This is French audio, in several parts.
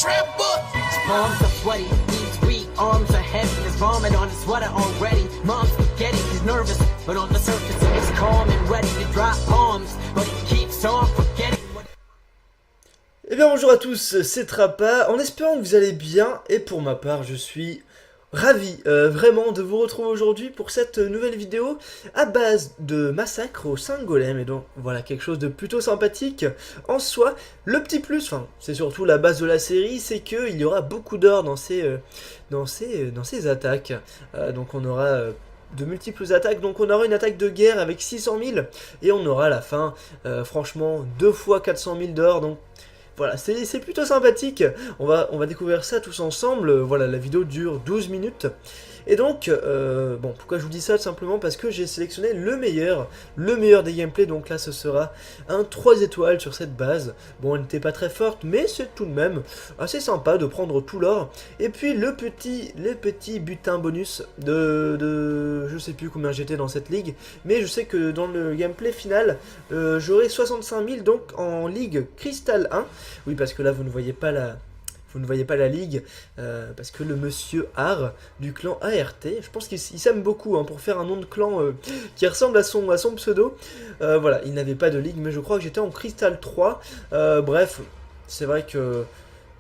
His palms are sweaty, these weak arms are heavy. There's vomit on his sweater already. Mom's spaghetti, he's nervous, but on the surface he was calm and ready to drop bombs. But he keeps on forgetting what... Eh bien bonjour à tous, c'est Trappa, en espérant que vous allez bien, et pour ma part je suis ravi vraiment de vous retrouver aujourd'hui pour cette nouvelle vidéo à base de massacre aux 5 golems, et donc voilà quelque chose de plutôt sympathique en soi. Le petit plus, enfin c'est surtout la base de la série, c'est qu'il y aura beaucoup d'or dans ces attaques, donc on aura... de multiples attaques, donc on aura une attaque de guerre avec 600 000 et on aura à la fin franchement 2 fois 400 000 d'or, donc voilà, c'est plutôt sympathique. On va découvrir ça tous ensemble. Voilà, la vidéo dure 12 minutes. Et donc, bon, pourquoi je vous dis ça? Tout simplement parce que j'ai sélectionné le meilleur des gameplays. Donc là, ce sera un 3 étoiles sur cette base. Bon, elle n'était pas très forte, mais c'est tout de même assez sympa de prendre tout l'or. Et puis, les petits butins bonus de je sais plus combien j'étais dans cette ligue. Mais je sais que dans le gameplay final, j'aurai 65 000, donc en ligue Crystal 1. Oui, parce que là, vous ne voyez pas la ligue, parce que le monsieur Ar du clan ART, je pense qu'il s'aime beaucoup hein, pour faire un nom de clan qui ressemble à son pseudo. Voilà, il n'avait pas de ligue, mais je crois que j'étais en Crystal 3. Bref, c'est vrai que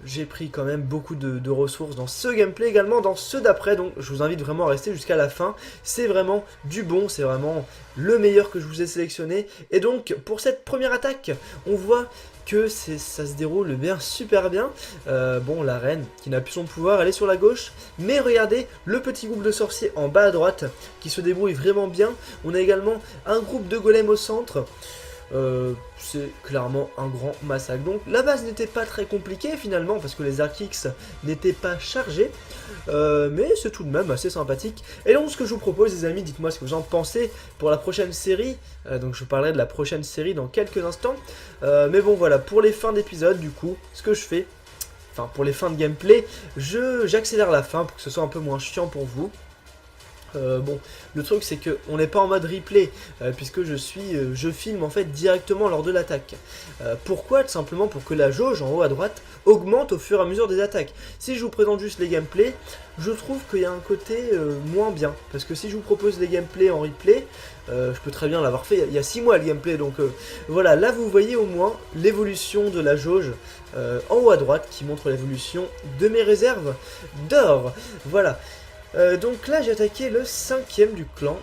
j'ai pris quand même beaucoup de ressources dans ce gameplay, également dans ceux d'après, donc je vous invite vraiment à rester jusqu'à la fin. C'est vraiment du bon, c'est vraiment le meilleur que je vous ai sélectionné. Et donc, pour cette première attaque, on voit que ça se déroule bien, super bien. Bon, la reine qui n'a plus son pouvoir, elle est sur la gauche, mais regardez le petit groupe de sorciers en bas à droite qui se débrouille vraiment bien. On a également un groupe de golems au centre. C'est clairement un grand massacre. Donc la base n'était pas très compliquée finalement parce que les Archix n'étaient pas chargés, mais c'est tout de même assez sympathique. Et donc ce que je vous propose les amis, dites-moi ce que vous en pensez pour la prochaine série. Donc je parlerai de la prochaine série dans quelques instants, mais bon voilà, pour les fins d'épisode du coup, ce que je fais, enfin pour les fins de gameplay, j'accélère la fin pour que ce soit un peu moins chiant pour vous. Bon, le truc c'est que on n'est pas en mode replay puisque je filme en fait directement lors de l'attaque. Pourquoi? Tout simplement pour que la jauge en haut à droite augmente au fur et à mesure des attaques. Si je vous présente juste les gameplays, je trouve qu'il y a un côté moins bien, parce que si je vous propose les gameplays en replay, je peux très bien l'avoir fait il y a 6 mois le gameplay, donc voilà, là vous voyez au moins l'évolution de la jauge en haut à droite qui montre l'évolution de mes réserves d'or. Voilà. Donc là j'ai attaqué le 5ème du clan,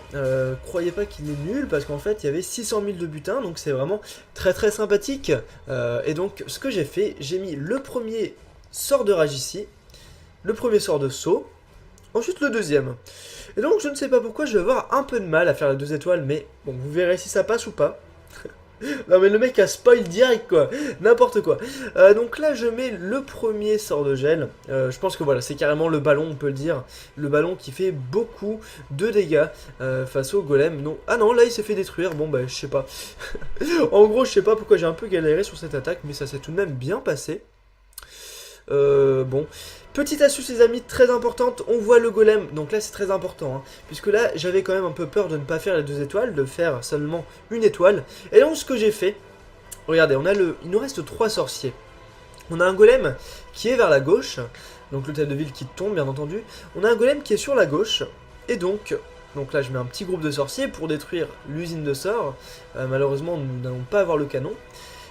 croyez pas qu'il est nul parce qu'en fait il y avait 600 000 de butin, donc c'est vraiment très très sympathique. Et donc ce que j'ai fait, j'ai mis le premier sort de rage ici, le premier sort de saut, ensuite le deuxième. Et donc je ne sais pas pourquoi je vais avoir un peu de mal à faire les 2 étoiles, mais bon vous verrez si ça passe ou pas. Non mais le mec a spoil direct quoi, n'importe quoi. Donc là je mets le premier sort de gel, je pense que voilà c'est carrément le ballon, on peut le dire. Le ballon qui fait beaucoup de dégâts face au golem. Non. Ah non, là il s'est fait détruire, bon bah je sais pas. En gros je sais pas pourquoi j'ai un peu galéré sur cette attaque, mais ça s'est tout de même bien passé. Bon, petite astuce les amis, très importante, on voit le golem, donc là c'est très important, hein, puisque là j'avais quand même un peu peur de ne pas faire les 2 étoiles, de faire seulement une étoile, et donc ce que j'ai fait, regardez, il nous reste 3 sorciers, on a un golem qui est vers la gauche, donc le tête de ville qui tombe bien entendu, on a un golem qui est sur la gauche, et donc là je mets un petit groupe de sorciers pour détruire l'usine de sorts, malheureusement nous n'allons pas avoir le canon,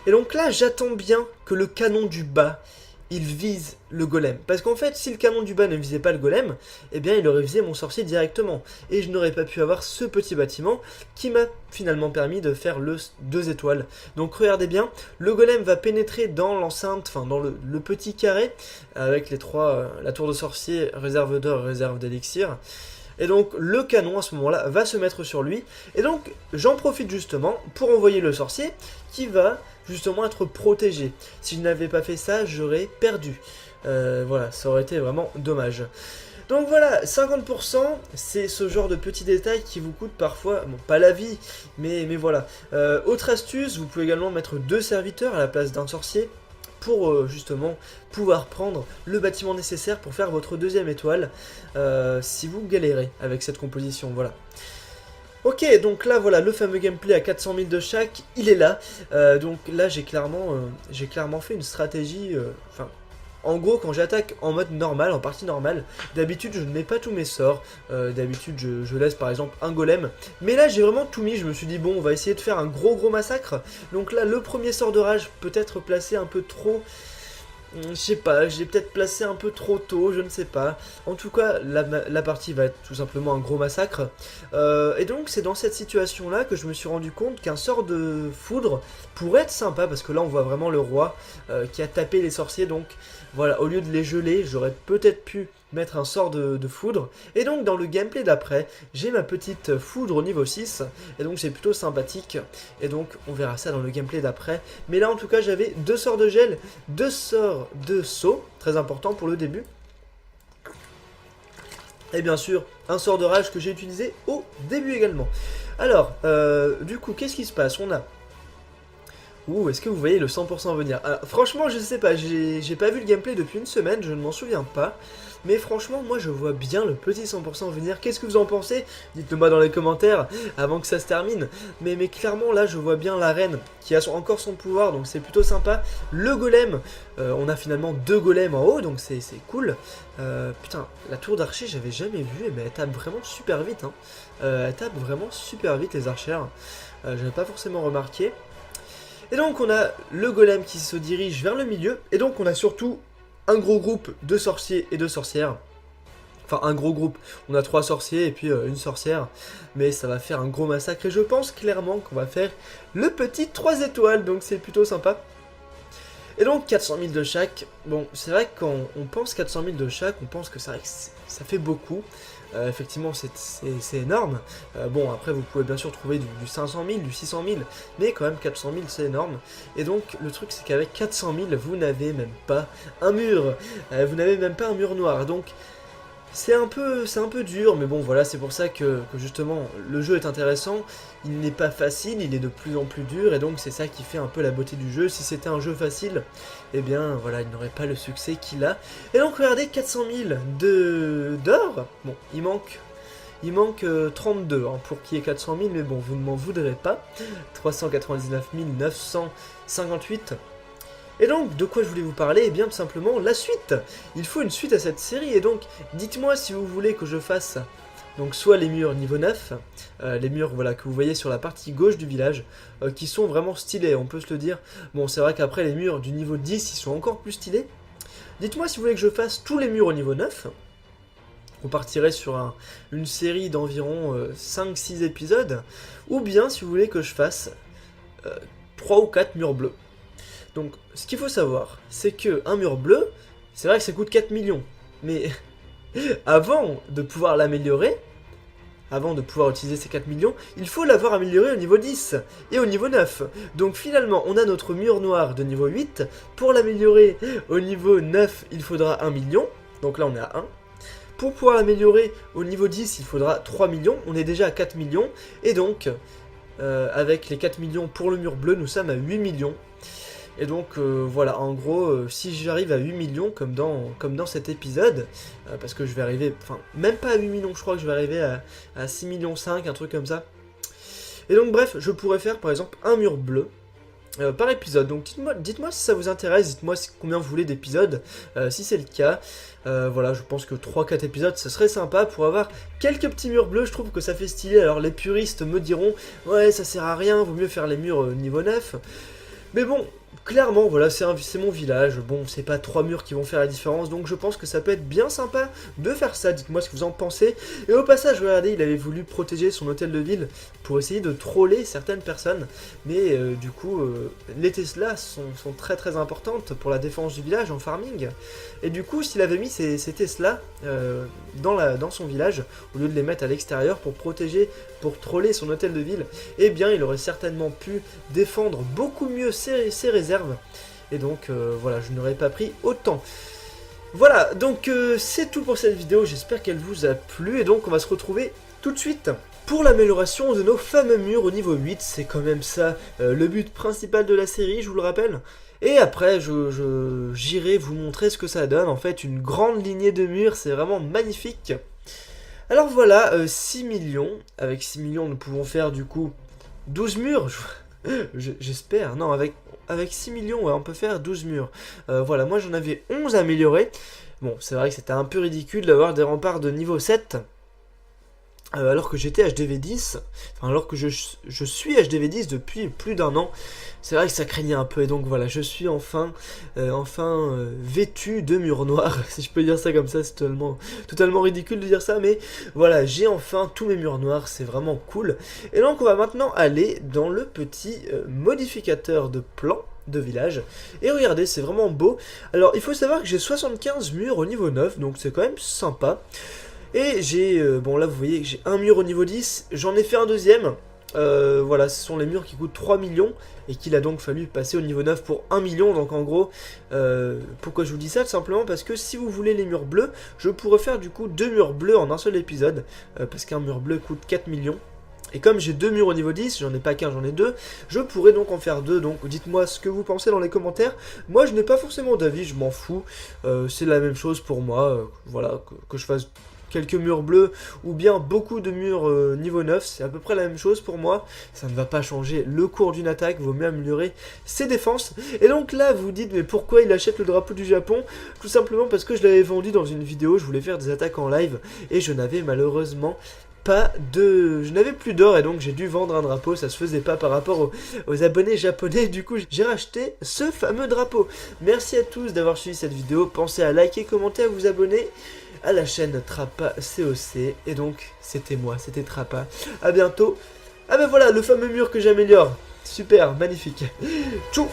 et donc là j'attends bien que le canon du bas il vise le golem. Parce qu'en fait, si le canon du bas ne visait pas le golem, eh bien il aurait visé mon sorcier directement. Et je n'aurais pas pu avoir ce petit bâtiment qui m'a finalement permis de faire le 2 étoiles. Donc regardez bien, le golem va pénétrer dans l'enceinte, enfin dans le petit carré, avec les 3, la tour de sorcier, réserve d'or, réserve d'élixir. Et donc le canon à ce moment-là va se mettre sur lui. Et donc j'en profite justement pour envoyer le sorcier qui va justement être protégé. Si je n'avais pas fait ça, j'aurais perdu. Voilà, ça aurait été vraiment dommage. Donc voilà, 50%, c'est ce genre de petits détails qui vous coûtent parfois, bon pas la vie, mais voilà. Autre astuce, vous pouvez également mettre 2 serviteurs à la place d'un sorcier pour justement pouvoir prendre le bâtiment nécessaire pour faire votre 2ème étoile si vous galérez avec cette composition, voilà. Ok, donc là voilà le fameux gameplay à 400 000 de chaque, il est là. Donc là j'ai clairement fait une stratégie, enfin En gros, quand j'attaque en mode normal, en partie normale, d'habitude je ne mets pas tous mes sorts, d'habitude je laisse par exemple un golem, mais là j'ai vraiment tout mis, je me suis dit bon on va essayer de faire un gros massacre, donc là le premier sort de rage peut être placé un peu trop... Je sais pas, j'ai peut-être placé un peu trop tôt, je ne sais pas. En tout cas, la partie va être tout simplement un gros massacre. Et donc, c'est dans cette situation-là que je me suis rendu compte qu'un sort de foudre pourrait être sympa, parce que là, on voit vraiment le roi qui a tapé les sorciers. Donc, voilà, au lieu de les geler, j'aurais peut-être pu mettre un sort de foudre. Et donc, dans le gameplay d'après, j'ai ma petite foudre au niveau 6. Et donc, c'est plutôt sympathique. Et donc, on verra ça dans le gameplay d'après. Mais là, en tout cas, j'avais 2 sorts de gel, 2 sorts de saut, très important pour le début. Et bien sûr, un sort de rage que j'ai utilisé au début également. Alors, du coup, qu'est-ce qui se passe? On a... Ouh, est-ce que vous voyez le 100% venir? Alors, franchement, je sais pas, j'ai pas vu le gameplay depuis une semaine, je ne m'en souviens pas. Mais franchement, moi je vois bien le petit 100% venir. Qu'est-ce que vous en pensez? Dites-le moi dans les commentaires avant que ça se termine. Mais clairement, là, je vois bien la reine qui a encore son pouvoir, donc c'est plutôt sympa. Le golem, on a finalement 2 golems en haut, donc c'est cool. Putain, la tour d'archer, j'avais jamais vu, mais elle tape vraiment super vite. Hein. Elle tape vraiment super vite, les archères. J'avais pas forcément remarqué. Et donc on a le golem qui se dirige vers le milieu, et donc on a surtout un gros groupe de sorciers et de sorcières. Enfin un gros groupe, on a 3 sorciers et puis une sorcière, mais ça va faire un gros massacre, et je pense clairement qu'on va faire le petit 3 étoiles, donc c'est plutôt sympa. Et donc 400 000 de chaque, bon c'est vrai que quand on pense 400 000 de chaque, on pense que c'est vrai que ça fait beaucoup. Effectivement c'est énorme. Bon après vous pouvez bien sûr trouver du 500 000, du 600 000, mais quand même 400 000 c'est énorme. Et donc le truc c'est qu'avec 400 000 vous n'avez même pas un mur, vous n'avez même pas un mur noir, donc c'est un peu dur, mais bon voilà, c'est pour ça que justement le jeu est intéressant. Il n'est pas facile, il est de plus en plus dur, et donc c'est ça qui fait un peu la beauté du jeu. Si c'était un jeu facile, eh bien voilà, il n'aurait pas le succès qu'il a. Et donc regardez, 400 000 d'or, bon, il manque 32 hein, pour qu'il y ait 400 000, mais bon, vous ne m'en voudrez pas. 399 958. Et donc, de quoi je voulais vous parler? Eh bien, tout simplement, la suite. Il faut une suite à cette série, et donc, dites-moi si vous voulez que je fasse donc soit les murs niveau 9, les murs voilà, que vous voyez sur la partie gauche du village, qui sont vraiment stylés, on peut se le dire. Bon, c'est vrai qu'après, les murs du niveau 10, ils sont encore plus stylés. Dites-moi si vous voulez que je fasse tous les murs au niveau 9. On partirait sur une série d'environ 5-6 épisodes, ou bien si vous voulez que je fasse 3 ou 4 murs bleus. Donc, ce qu'il faut savoir, c'est qu'un mur bleu, c'est vrai que ça coûte 4 millions. Mais avant de pouvoir l'améliorer, avant de pouvoir utiliser ces 4 millions, il faut l'avoir amélioré au niveau 10 et au niveau 9. Donc finalement, on a notre mur noir de niveau 8. Pour l'améliorer au niveau 9, il faudra 1 million. Donc là, on est à 1. Pour pouvoir l'améliorer au niveau 10, il faudra 3 millions. On est déjà à 4 millions. Et donc, avec les 4 millions pour le mur bleu, nous sommes à 8 millions. Et donc voilà, en gros, si j'arrive à 8 millions comme dans cet épisode, parce que je vais arriver, enfin même pas à 8 millions, je crois que je vais arriver à 6 millions 5, un truc comme ça. Et donc bref, je pourrais faire par exemple un mur bleu par épisode. Donc dites-moi si ça vous intéresse, dites-moi combien vous voulez d'épisodes, si c'est le cas. Voilà, je pense que 3-4 épisodes, ce serait sympa pour avoir quelques petits murs bleus, je trouve que ça fait stylé. Alors les puristes me diront, ouais ça sert à rien, vaut mieux faire les murs niveau 9. Mais bon, clairement, voilà, c'est mon village. Bon, c'est pas 3 murs qui vont faire la différence, donc je pense que ça peut être bien sympa de faire ça. Dites-moi ce que vous en pensez. Et au passage, regardez, il avait voulu protéger son hôtel de ville pour essayer de troller certaines personnes. Mais du coup, les Tesla sont très importantes pour la défense du village en farming. Et du coup, s'il avait mis ces Tesla dans son village, au lieu de les mettre à l'extérieur pour protéger, pour troller son hôtel de ville, eh bien, il aurait certainement pu défendre beaucoup mieux ses réserves. Et donc, voilà, je n'aurais pas pris autant. Voilà, donc c'est tout pour cette vidéo. J'espère qu'elle vous a plu. Et donc, on va se retrouver tout de suite pour l'amélioration de nos fameux murs au niveau 8. C'est quand même ça le but principal de la série, je vous le rappelle. Et après, j'irai vous montrer ce que ça donne. En fait, une grande lignée de murs, c'est vraiment magnifique. Alors voilà, 6 millions. Avec 6 millions, nous pouvons faire du coup 12 murs. J'espère. Non, avec 6 millions, ouais, on peut faire 12 murs. Voilà, moi j'en avais 11 améliorés. Bon, c'est vrai que c'était un peu ridicule d'avoir des remparts de niveau 7. Alors que j'étais HDV 10, enfin alors que je suis HDV 10 depuis plus d'un an, c'est vrai que ça craignait un peu, et donc voilà, je suis enfin vêtu de murs noirs, si je peux dire ça comme ça, c'est totalement ridicule de dire ça, mais voilà, j'ai enfin tous mes murs noirs, c'est vraiment cool. Et donc on va maintenant aller dans le petit modificateur de plan de village, et regardez, c'est vraiment beau. Alors il faut savoir que j'ai 75 murs au niveau 9, donc c'est quand même sympa. Et j'ai, bon là vous voyez que j'ai un mur au niveau 10, j'en ai fait un deuxième, voilà, ce sont les murs qui coûtent 3 millions, et qu'il a donc fallu passer au niveau 9 pour 1 million, donc en gros, pourquoi je vous dis ça? Tout simplement parce que si vous voulez les murs bleus, je pourrais faire du coup 2 murs bleus en un seul épisode, parce qu'un mur bleu coûte 4 millions. Et comme j'ai 2 murs au niveau 10, j'en ai pas qu'un, j'en ai 2, je pourrais donc en faire 2, donc dites-moi ce que vous pensez dans les commentaires. Moi je n'ai pas forcément d'avis, je m'en fous, c'est la même chose pour moi, voilà, que je fasse quelques murs bleus ou bien beaucoup de murs niveau 9, c'est à peu près la même chose pour moi, ça ne va pas changer le cours d'une attaque, vaut mieux améliorer ses défenses. Et donc là vous dites mais pourquoi il achète le drapeau du Japon? Tout simplement parce que je l'avais vendu dans une vidéo, je voulais faire des attaques en live et je n'avais malheureusement je n'avais plus d'or et donc j'ai dû vendre un drapeau, ça se faisait pas par rapport aux abonnés japonais, du coup j'ai racheté ce fameux drapeau. Merci à tous d'avoir suivi cette vidéo, pensez à liker, commenter, à vous abonner à la chaîne Trappa COC, et donc c'était moi, c'était Trappa, à bientôt. Ah ben voilà, le fameux mur que j'améliore, super, magnifique, tchou.